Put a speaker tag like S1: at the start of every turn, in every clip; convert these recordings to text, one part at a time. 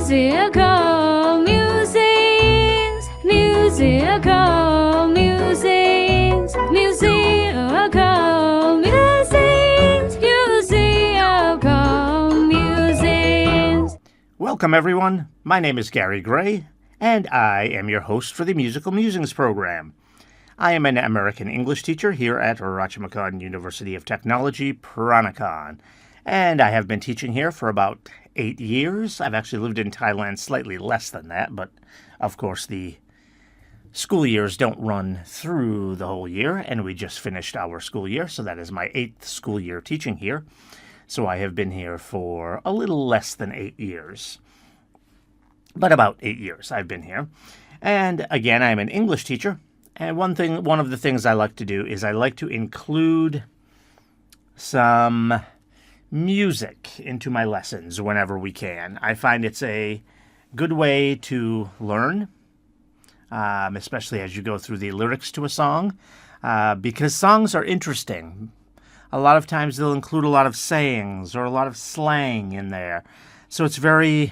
S1: Musical musings, musical musings, musical musings, musical musings.
S2: Welcome, everyone. My name is Gary Gray, and I am your host for the Musical Musings program. I am an American English teacher here at Ratchamakan University of Technology, Peranakan, and I have been teaching here for about 8 years. I've actually lived in Thailand slightly less than that, but of course the school years don't run through the whole year, and we just finished our school year, so that is my 8th school year teaching here. So I have been here for a little less than 8 years. But about 8 years I've been here. And again, I'm an English teacher, and one of the things I like to do is I like to include some music into my lessons whenever we can. I find it's a good way to learn, especially as you go through the lyrics to a song, because songs are interesting. A lot of times they'll include a lot of sayings or a lot of slang in there. So it's they're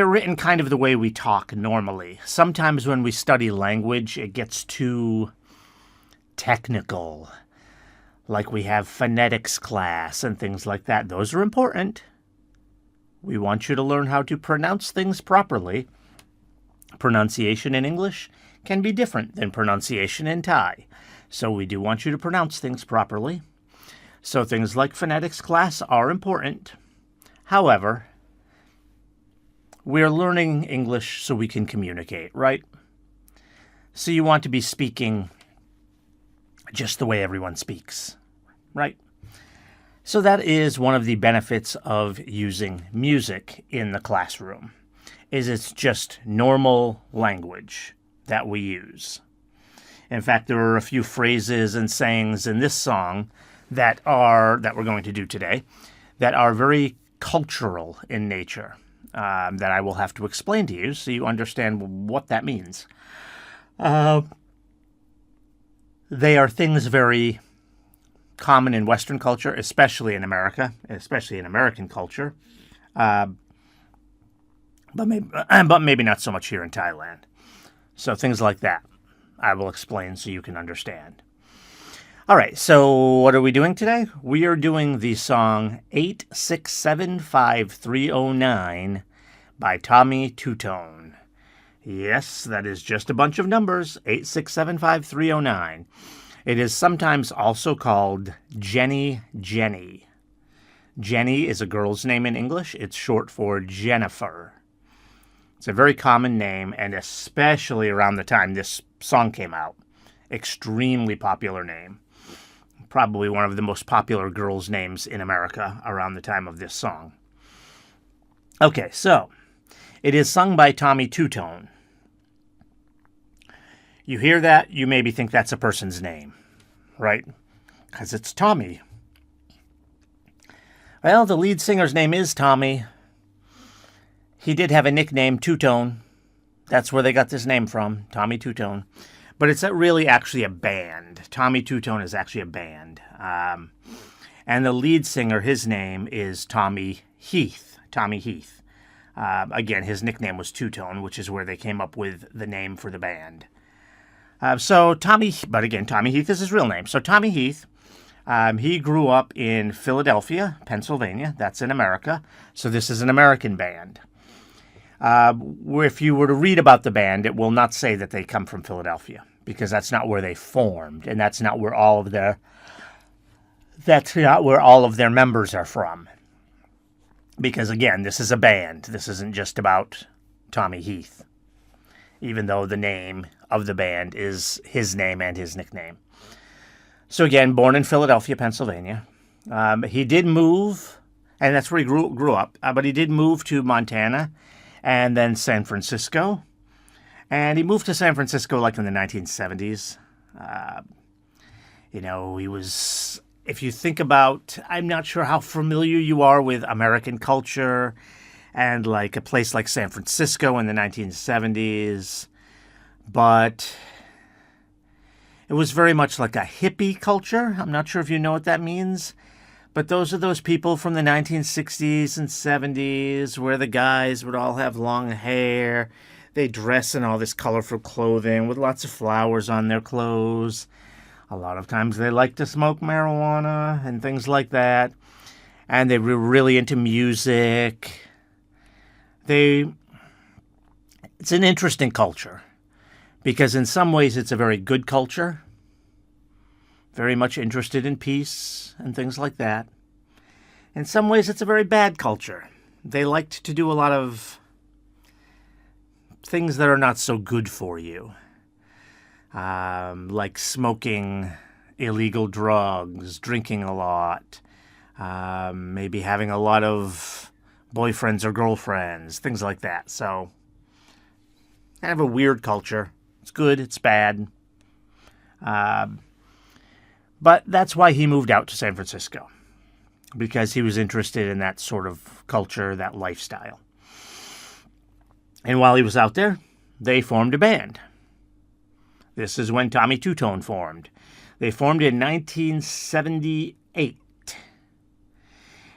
S2: written kind of the way we talk normally. Sometimes when we study language, it gets too technical. Like we have phonetics class and things like that. Those are important. We want you to learn how to pronounce things properly. Pronunciation in English can be different than pronunciation in Thai. So we do want you to pronounce things properly. So things like phonetics class are important. However, we're learning English so we can communicate, right? So you want to be speaking just the way everyone speaks, right? So that is one of the benefits of using music in the classroom, is it's just normal language that we use. In fact, there are a few phrases and sayings in this song that we're going to do today that are very cultural in nature, that I will have to explain to you so you understand what that means. They are things very common in Western culture, especially in America, especially in American culture, but maybe not so much here in Thailand. So things like that I will explain so you can understand. All right, so what are we doing today? We are doing the song 8675309 by Tommy Tutone. Yes, that is just a bunch of numbers, 8675309. It is sometimes also called Jenny Jenny. Jenny is a girl's name in English. It's short for Jennifer. It's a very common name, and especially around the time this song came out, extremely popular name. Probably one of the most popular girls' names in America around the time of this song. Okay, so it is sung by Tommy Tutone. You hear that, you maybe think that's a person's name, right? Because it's Tommy. Well, the lead singer's name is Tommy. He did have a nickname, Tutone. That's where they got this name from, Tommy Tutone. But it's really actually a band. Tommy Tutone is actually a band. And the lead singer, his name is Tommy Heath. Tommy Heath. Again, his nickname was Tutone, which is where they came up with the name for the band. Tommy Heath is his real name. So Tommy Heath, he grew up in Philadelphia, Pennsylvania. That's in America. So this is an American band. If you were to read about the band, it will not say that they come from Philadelphia, because that's not where they formed, and that's not where all of their members are from. Because again, this is a band. This isn't just about Tommy Heath, even though the name of the band is his name and his nickname. So again, born in Philadelphia, Pennsylvania. He did move, and that's where he grew up, but he did move to Montana and then San Francisco. And he moved to San Francisco like in the 1970s. He was, if you think about, I'm not sure how familiar you are with American culture and like a place like San Francisco in the 1970s, but it was very much like a hippie culture. I'm not sure if you know what that means, But those are those people from the 1960s and 70s where the guys would all have long hair. They dress in all this colorful clothing with lots of flowers on their clothes. A lot of times they like to smoke marijuana and things like that. And they were really into music. It's an interesting culture because in some ways it's a very good culture, very much interested in peace and things like that. In some ways it's a very bad culture. They liked to do a lot of things that are not so good for you, like smoking illegal drugs, drinking a lot, maybe having a lot of boyfriends or girlfriends, things like that. So, kind of a weird culture. It's good, it's bad. But that's why he moved out to San Francisco, because he was interested in that sort of culture, that lifestyle. And while he was out there, they formed a band. This is when Tommy Tutone formed. They formed in 1978.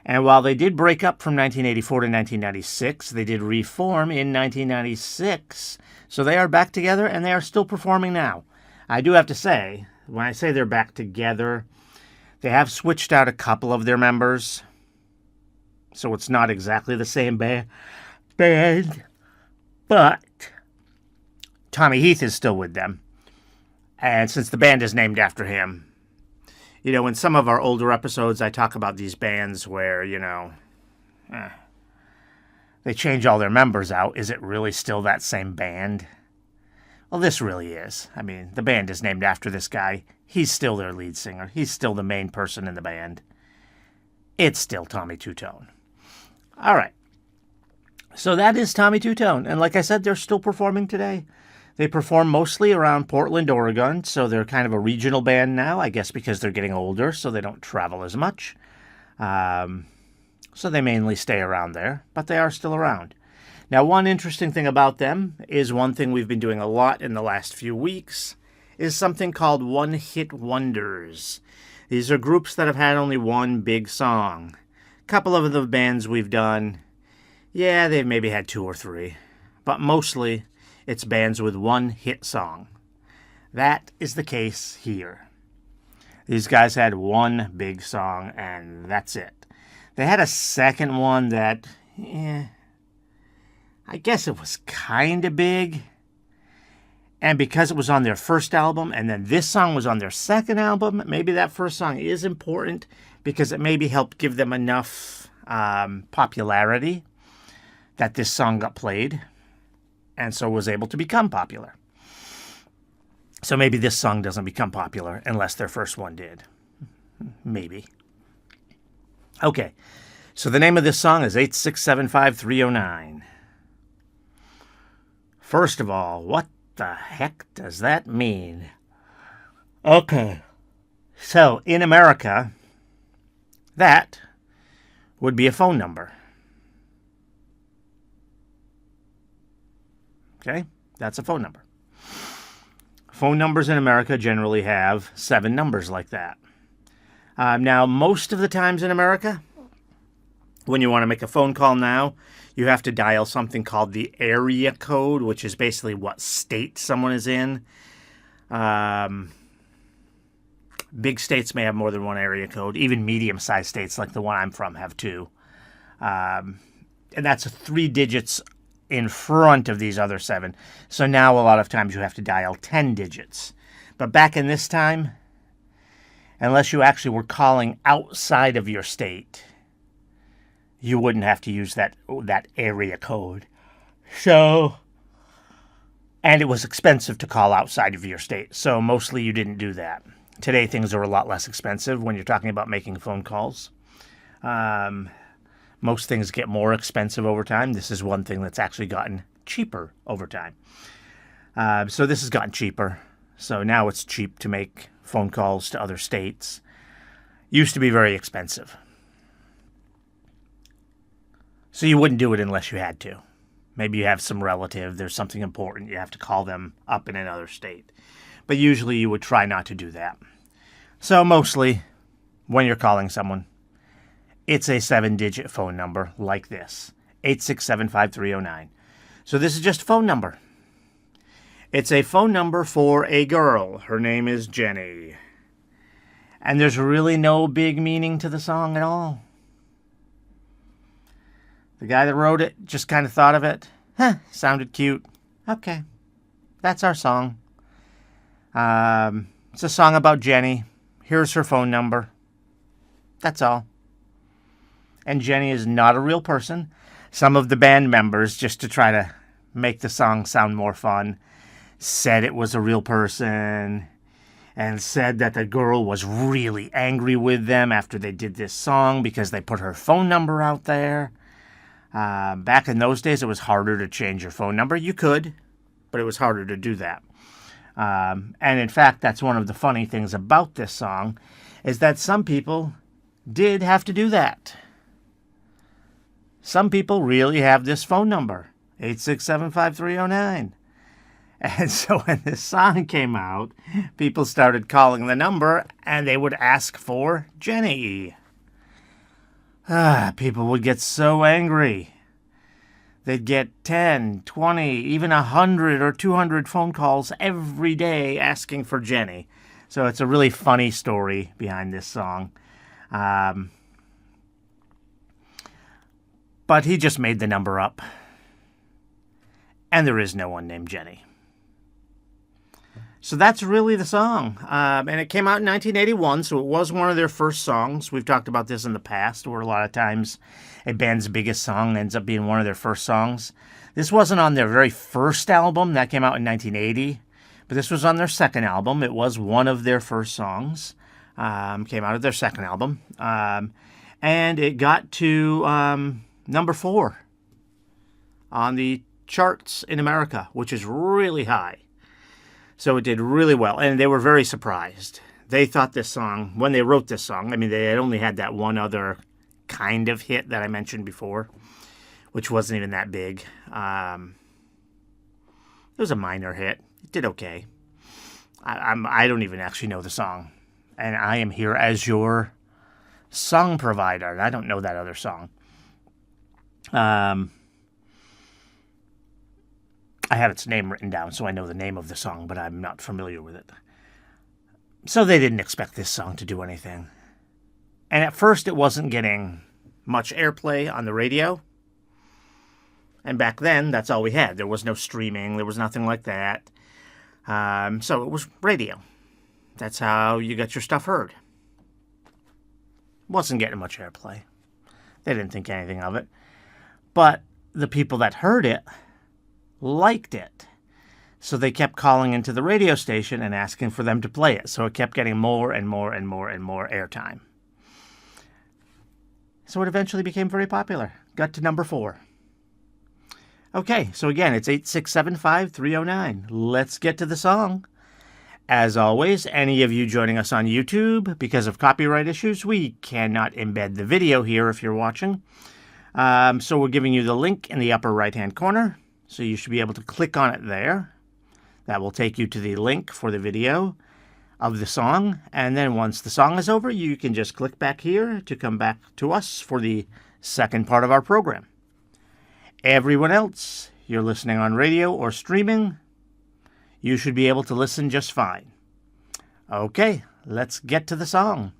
S2: And while they did break up from 1984 to 1996, they did reform in 1996. So they are back together, and they are still performing now. I do have to say, when I say they're back together, they have switched out a couple of their members. So it's not exactly the same band. But Tommy Heath is still with them. And since the band is named after him, you know, in some of our older episodes, I talk about these bands where, they change all their members out. Is it really still that same band? Well, this really is. I mean, the band is named after this guy. He's still their lead singer. He's still the main person in the band. It's still Tommy Tutone. All right. So that is Tommy Tutone. And like I said, they're still performing today. They perform mostly around Portland, Oregon, so they're kind of a regional band now, I guess because they're getting older, so they don't travel as much. So they mainly stay around there, but they are still around. Now, one interesting thing about them is one thing we've been doing a lot in the last few weeks is something called one-hit wonders. These are groups that have had only one big song. A couple of the bands we've done, yeah, they've maybe had two or three, but mostly it's bands with one hit song. That is the case here. These guys had one big song, and that's it. They had a second one that, I guess it was kind of big. And because it was on their first album, and then this song was on their second album, maybe that first song is important because it maybe helped give them enough popularity that this song got played, and so was able to become popular. So maybe this song doesn't become popular unless their first one did. Maybe. Okay, so the name of this song is 8675309. First of all, what the heck does that mean? Okay, so in America, that would be a phone number. Okay, that's a phone number. Phone numbers in America generally have 7 numbers like that. Now, most of the times in America, when you want to make a phone call now, you have to dial something called the area code, which is basically what state someone is in. Big states may have more than one area code. Even medium-sized states like the one I'm from have 2. And that's 3 digits in front of these other 7. So now a lot of times you have to dial 10 digits. But back in this time, unless you actually were calling outside of your state, you wouldn't have to use that area code. So, and it was expensive to call outside of your state. So mostly you didn't do that. Today things are a lot less expensive when you're talking about making phone calls. Most things get more expensive over time. This is one thing that's actually gotten cheaper over time. So this has gotten cheaper. So now it's cheap to make phone calls to other states. Used to be very expensive. So you wouldn't do it unless you had to. Maybe you have some relative, there's something important, you have to call them up in another state. But usually you would try not to do that. So mostly, when you're calling someone, it's a 7-digit phone number like this, 867-5309. So this is just a phone number. It's a phone number for a girl. Her name is Jenny. And there's really no big meaning to the song at all. The guy that wrote it just kind of thought of it. Sounded cute. Okay, that's our song. It's a song about Jenny. Here's her phone number. That's all. And Jenny is not a real person. Some of the band members, just to try to make the song sound more fun, said it was a real person and said that the girl was really angry with them after they did this song because they put her phone number out there. Back in those days, it was harder to change your phone number. You could, but it was harder to do that. And in fact, that's one of the funny things about this song, is that some people did have to do that. Some people really have this phone number, 867-5309. And so when this song came out, people started calling the number, and they would ask for Jenny. People would get so angry. They'd get 10, 20, even 100 or 200 phone calls every day asking for Jenny. So it's a really funny story behind this song. But he just made the number up. And there is no one named Jenny. So that's really the song. And it came out in 1981, so it was one of their first songs. We've talked about this in the past, where a lot of times a band's biggest song ends up being one of their first songs. This wasn't on their very first album. That came out in 1980. But this was on their second album. It was one of their first songs. Came out of their second album. And it got to number 4 on the charts in America, which is really high. So it did really well, and they were very surprised. They thought this song, when they wrote this song, I mean, they had only had that one other kind of hit that I mentioned before, which wasn't even that big. It was a minor hit. It did okay. I don't even actually know the song, and I am here as your song provider, and I don't know that other song. I have its name written down, so I know the name of the song, but I'm not familiar with it. So they didn't expect this song to do anything. And at first, it wasn't getting much airplay on the radio. And back then, that's all we had. There was no streaming. There was nothing like that. So it was radio. That's how you got your stuff heard. Wasn't getting much airplay. They didn't think anything of it. But the people that heard it liked it. So they kept calling into the radio station and asking for them to play it. So it kept getting more and more and more and more airtime. So it eventually became very popular. Got to number 4. Okay, so again, it's 867-5309. Let's get to the song. As always, any of you joining us on YouTube, because of copyright issues, we cannot embed the video here if you're watching. So we're giving you the link in the upper right-hand corner. So you should be able to click on it there. That will take you to the link for the video of the song. And then once the song is over, you can just click back here to come back to us for the second part of our program. Everyone else, you're listening on radio or streaming, you should be able to listen just fine. Okay, let's get to the song.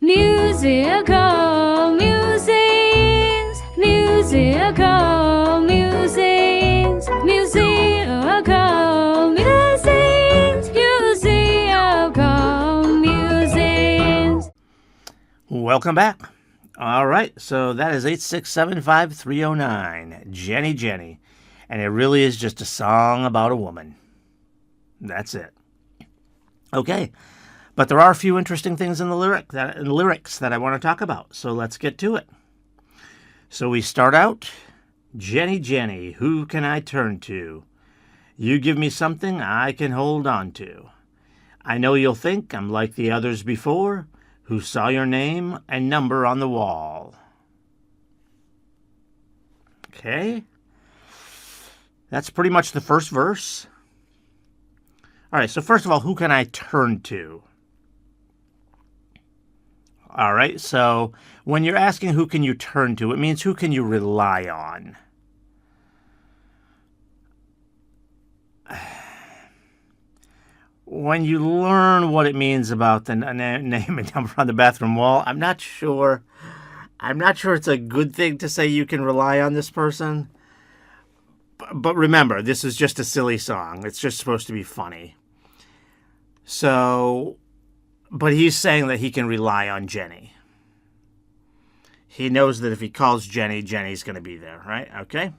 S1: Musical musings, musical musings, musical musings, musical musings.
S2: Welcome back. All right, so that is 867-5309, Jenny Jenny. And it really is just a song about a woman. That's it. Okay, but there are a few interesting things in the lyrics that I want to talk about, so let's get to it. So we start out, Jenny Jenny, who can I turn to? You give me something I can hold on to. I know you'll think I'm like the others before, who saw your name and number on the wall. Okay. That's pretty much the first verse. All right, so first of all, who can I turn to? All right, so when you're asking who can you turn to, it means who can you rely on. When you learn what it means about the name and number on the bathroom wall, I'm not sure it's a good thing to say you can rely on this person. But remember, this is just a silly song. It's just supposed to be funny. So, but he's saying that he can rely on Jenny. He knows that if he calls Jenny, Jenny's going to be there, right? Okay?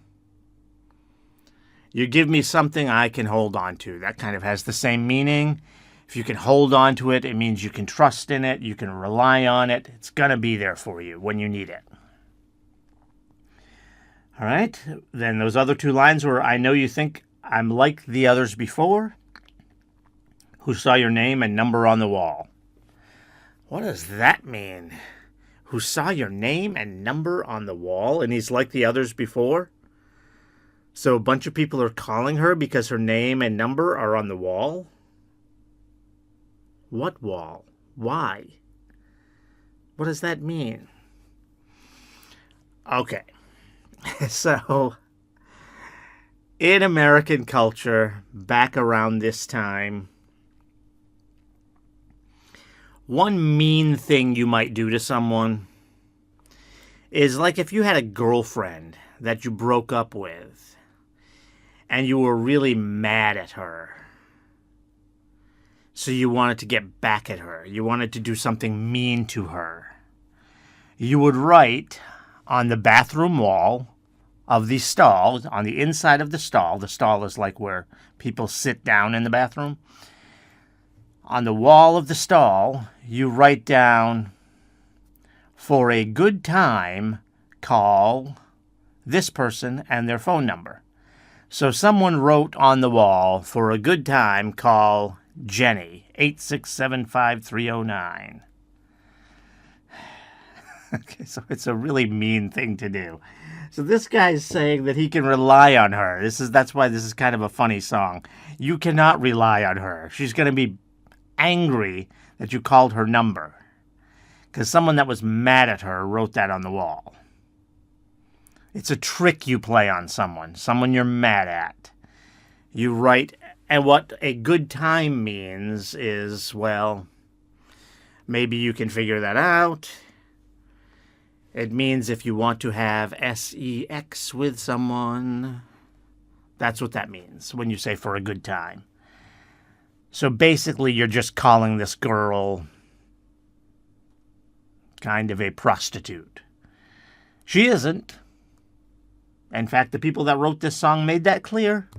S2: You give me something I can hold on to. That kind of has the same meaning. If you can hold on to it, it means you can trust in it. You can rely on it. It's going to be there for you when you need it. All right. Then those other two lines were, I know you think I'm like the others before, who saw your name and number on the wall. What does that mean? Who saw your name and number on the wall, and he's like the others before? So a bunch of people are calling her because her name and number are on the wall? What wall? Why? What does that mean? Okay. So, in American culture, back around this time, one mean thing you might do to someone is like if you had a girlfriend that you broke up with, and you were really mad at her. So you wanted to get back at her. You wanted to do something mean to her. You would write on the bathroom wall of the stall, on the inside of the stall is like where people sit down in the bathroom. On the wall of the stall, you write down, for a good time, call this person and their phone number. So someone wrote on the wall, for a good time, call Jenny, 8675309. Okay, so it's a really mean thing to do. So this guy's saying that he can rely on her. That's why this is kind of a funny song. You cannot rely on her. She's going to be angry that you called her number, because someone that was mad at her wrote that on the wall. It's a trick you play on someone you're mad at. You write, and what a good time means is, well, maybe you can figure that out. It means if you want to have sex with someone. That's what that means when you say for a good time. So basically, you're just calling this girl kind of a prostitute. She isn't. In fact, the people that wrote this song made that clear,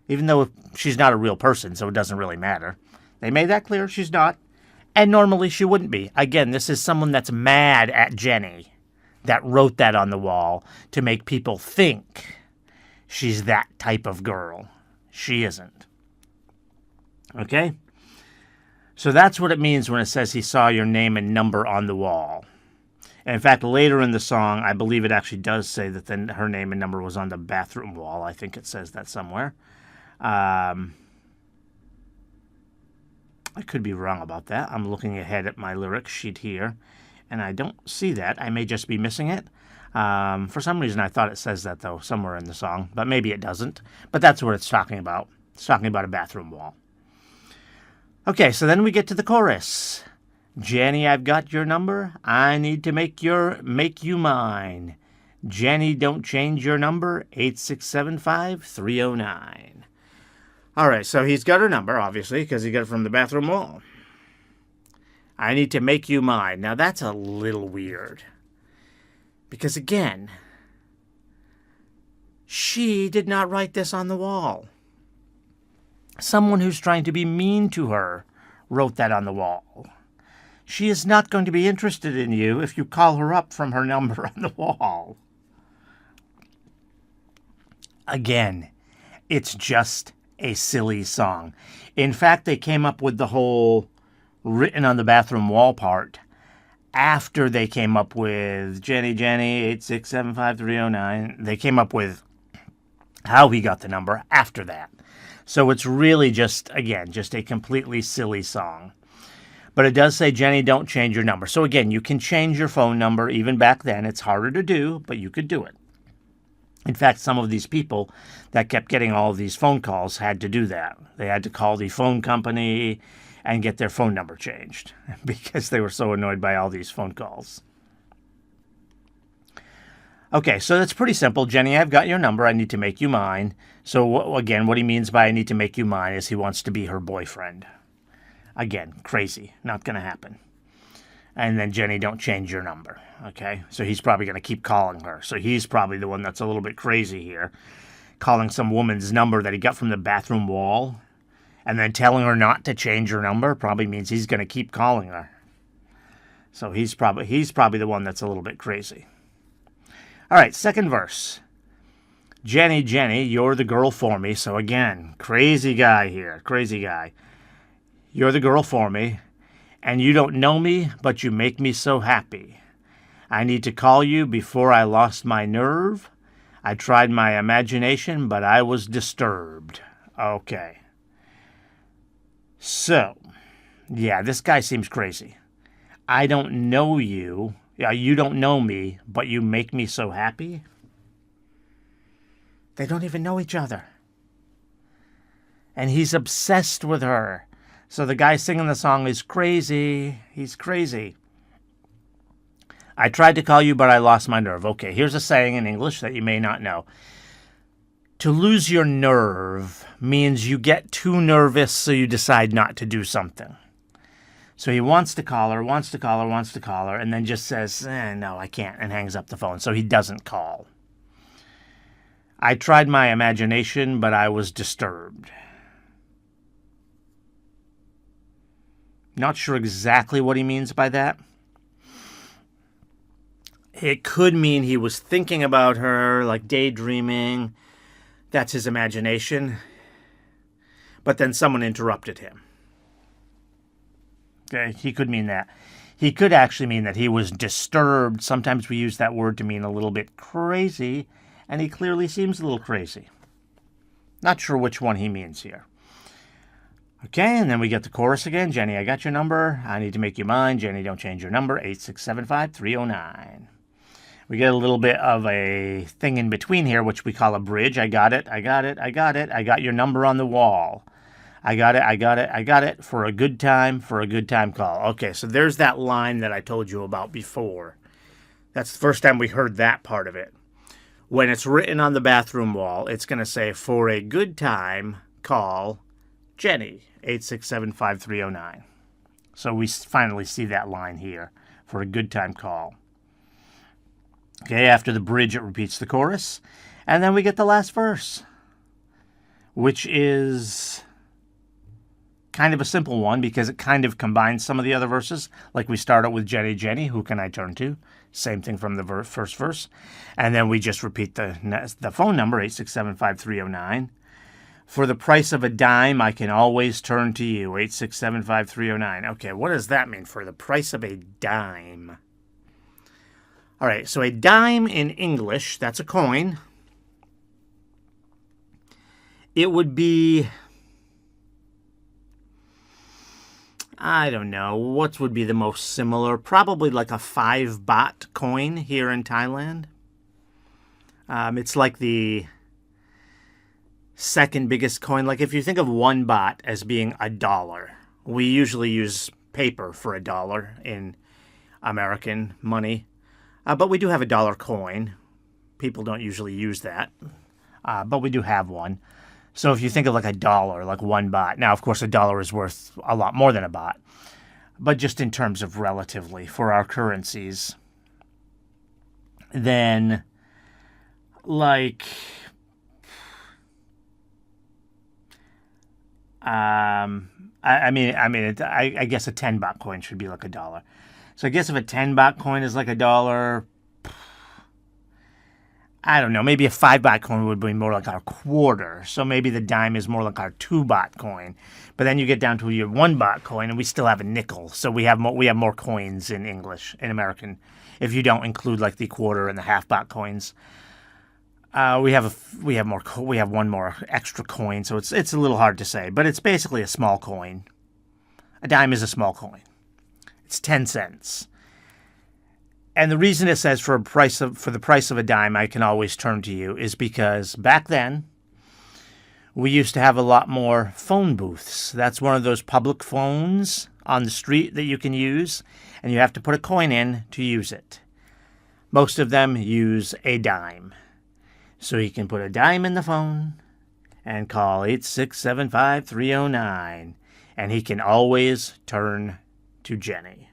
S2: even though she's not a real person, so it doesn't really matter. They made that clear. She's not. And normally she wouldn't be. Again, this is someone that's mad at Jenny that wrote that on the wall to make people think she's that type of girl. She isn't. Okay? So that's what it means when it says he saw your name and number on the wall. And in fact, later in the song, I believe it actually does say that her name and number was on the bathroom wall. I think it says that somewhere. I could be wrong about that. I'm looking ahead at my lyric sheet here, and I don't see that. I may just be missing it. For some reason, I thought it says that, though, somewhere in the song, but maybe it doesn't. But that's what it's talking about. It's talking about a bathroom wall. Okay, so then we get to the chorus. Jenny, I've got your number. I need to make you mine. Jenny, don't change your number. 8675309. All right, so he's got her number, obviously, because he got it from the bathroom wall. I need to make you mine. Now, that's a little weird. Because, again, she did not write this on the wall. Someone who's trying to be mean to her wrote that on the wall. She is not going to be interested in you if you call her up from her number on the wall. Again, it's just a silly song. In fact, they came up with the whole written on the bathroom wall part after they came up with Jenny, 8675309. They came up with how he got the number after that. So it's really just, again, just a completely silly song. But it does say, Jenny, don't change your number. So again, you can change your phone number. Even back then, it's harder to do, but you could do it. In fact, some of these people that kept getting all of these phone calls had to do that. They had to call the phone company and get their phone number changed because they were so annoyed by all these phone calls. Okay, so that's pretty simple. Jenny, I've got your number. I need to make you mine. So again, what he means by I need to make you mine is he wants to be her boyfriend. Again, crazy. Not going to happen. And then, Jenny, don't change your number. Okay, so he's probably going to keep calling her. So he's probably the one that's a little bit crazy here, calling some woman's number that he got from the bathroom wall, and then telling her not to change her number probably means he's going to keep calling her. So he's probably the one that's a little bit crazy. All right, second verse. Jenny, Jenny, you're the girl for me. So again, crazy guy here, crazy guy. You're the girl for me, and you don't know me, but you make me so happy. I need to call you before I lost my nerve. I tried my imagination, but I was disturbed. Okay. So, yeah, this guy seems crazy. I don't know you. Yeah, you don't know me, but you make me so happy. They don't even know each other. And he's obsessed with her. So the guy singing the song is crazy. He's crazy. I tried to call you, but I lost my nerve. Okay, here's a saying in English that you may not know. To lose your nerve means you get too nervous, so you decide not to do something. So he wants to call her, and then just says, no, I can't, and hangs up the phone. So he doesn't call. I tried my imagination, but I was disturbed. Not sure exactly what he means by that. It could mean he was thinking about her, like daydreaming. That's his imagination. But then someone interrupted him. Okay, he could mean that. He could actually mean that he was disturbed. Sometimes we use that word to mean a little bit crazy, and he clearly seems a little crazy. Not sure which one he means here. Okay, and then we get the chorus again. Jenny, I got your number. I need to make you mine. Jenny, don't change your number. 8675309. We get a little bit of a thing in between here, which we call a bridge. I got it. I got your number on the wall. I got it. For a good time call. Okay, so there's that line that I told you about before. That's the first time we heard that part of it. When it's written on the bathroom wall, it's going to say, for a good time, call Jenny, 8675309. So we finally see that line here, for a good time call. Okay, after the bridge, it repeats the chorus. And then we get the last verse, which is kind of a simple one because it kind of combines some of the other verses. Like we start out with Jenny, Jenny, who can I turn to? Same thing from the first verse. And then we just repeat the phone number, 8675309. For the price of a dime, I can always turn to you, 8675309. Okay, what does that mean, for the price of a dime? All right, so a dime in English, that's a coin. It would be, I don't know, what would be the most similar? Probably like a 5 baht coin here in Thailand. It's like the second biggest coin. Like if you think of 1 baht as being $1, we usually use paper for $1 in American money. But we do have a dollar coin. People don't usually use that. But we do have one. So if you think of like $1, like 1 baht. Now, of course, $1 is worth a lot more than a baht. But just in terms of relatively for our currencies. Then, like, I guess a 10 baht coin should be like $1. So I guess if a 10 baht coin is like $1, I don't know, maybe a 5 baht coin would be more like our quarter. So maybe the dime is more like our 2 baht coin. But then you get down to your 1 baht coin, and we still have a nickel. So we have more coins in English, in American, if you don't include like the quarter and the half baht coins. We have one more extra coin, so it's a little hard to say, but it's basically a small coin. A dime is a small coin. It's 10 cents. And the reason it says for the price of a dime, I can always turn to you, is because back then, we used to have a lot more phone booths. That's one of those public phones on the street that you can use, and you have to put a coin in to use it. Most of them use a dime. So you can put a dime in the phone and call 8675309, and he can always turn to Jenny.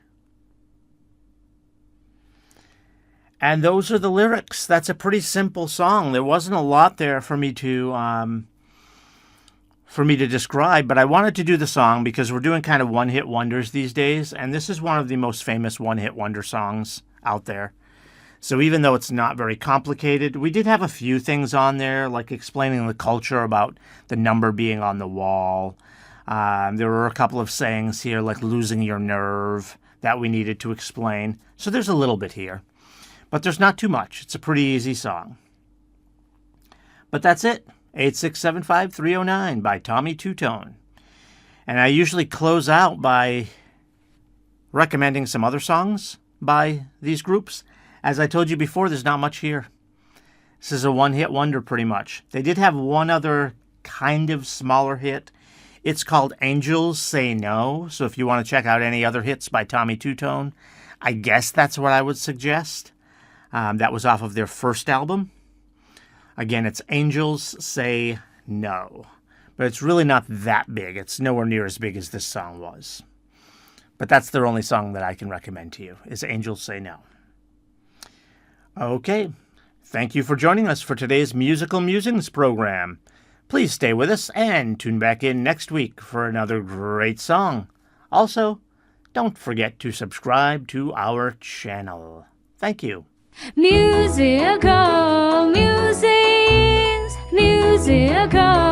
S2: And those are the lyrics. That's a pretty simple song. There wasn't a lot there for me to describe, but I wanted to do the song because we're doing kind of one-hit wonders these days, and this is one of the most famous one-hit wonder songs out there. So even though it's not very complicated, we did have a few things on there, like explaining the culture about the number being on the wall. There were a couple of sayings here, like losing your nerve, that we needed to explain. So there's a little bit here. But there's not too much. It's a pretty easy song. But that's it. 8675309 by Tommy Tutone. And I usually close out by recommending some other songs by these groups. As I told you before, there's not much here. This is a one-hit wonder pretty much. They did have one other kind of smaller hit. It's called Angels Say No. So if you want to check out any other hits by Tommy Tutone, I guess that's what I would suggest. That was off of their first album. Again, it's Angels Say No. But it's really not that big. It's nowhere near as big as this song was. But that's their only song that I can recommend to you, is Angels Say No. Okay, thank you for joining us for today's Musical Musings program. Please stay with us and tune back in next week for another great song. Also, don't forget to subscribe to our channel. Thank you.
S1: Musical musings, musical